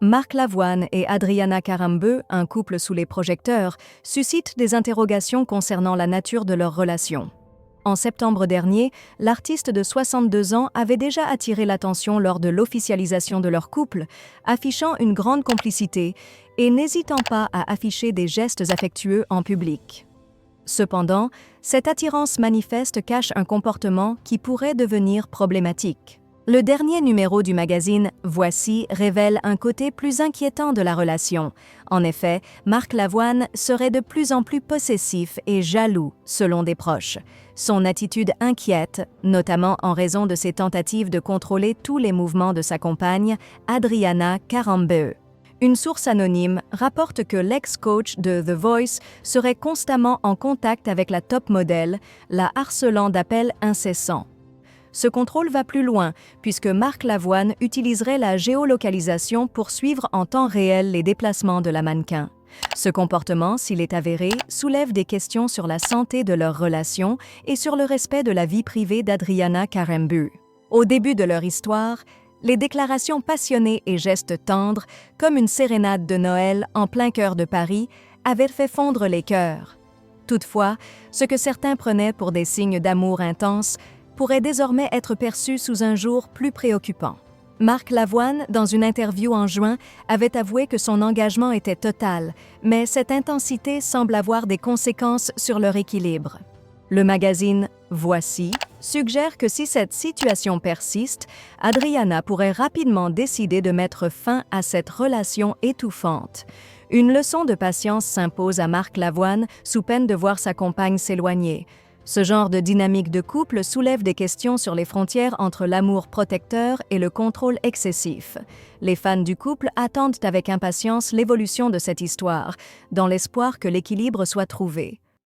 Marc Lavoine et Adriana Karembeu, un couple sous les projecteurs, suscitent des interrogations concernant la nature de leur relation. En septembre dernier, l'artiste de 62 ans avait déjà attiré l'attention lors de l'officialisation de leur couple, affichant une grande complicité et n'hésitant pas à afficher des gestes affectueux en public. Cependant, cette attirance manifeste cache un comportement qui pourrait devenir problématique. Le dernier numéro du magazine Voici révèle un côté plus inquiétant de la relation. En effet, Marc Lavoine serait de plus en plus possessif et jaloux, selon des proches. Son attitude inquiète, notamment en raison de ses tentatives de contrôler tous les mouvements de sa compagne, Adriana Karembeu. Une source anonyme rapporte que l'ex-coach de The Voice serait constamment en contact avec la top modèle, la harcelant d'appels incessants. Ce contrôle va plus loin, puisque Marc Lavoine utiliserait la géolocalisation pour suivre en temps réel les déplacements de la mannequin. Ce comportement, s'il est avéré, soulève des questions sur la santé de leur relation et sur le respect de la vie privée d'Adriana Karembeu. Au début de leur histoire, les déclarations passionnées et gestes tendres, comme une sérénade de Noël en plein cœur de Paris, avaient fait fondre les cœurs. Toutefois, ce que certains prenaient pour des signes d'amour intense pourrait désormais être perçu sous un jour plus préoccupant. Marc Lavoine, dans une interview en juin, avait avoué que son engagement était total, mais cette intensité semble avoir des conséquences sur leur équilibre. Le magazine Voici suggère que si cette situation persiste, Adriana pourrait rapidement décider de mettre fin à cette relation étouffante. Une leçon de patience s'impose à Marc Lavoine sous peine de voir sa compagne s'éloigner. Ce genre de dynamique de couple soulève des questions sur les frontières entre l'amour protecteur et le contrôle excessif. Les fans du couple attendent avec impatience l'évolution de cette histoire, dans l'espoir que l'équilibre soit trouvé.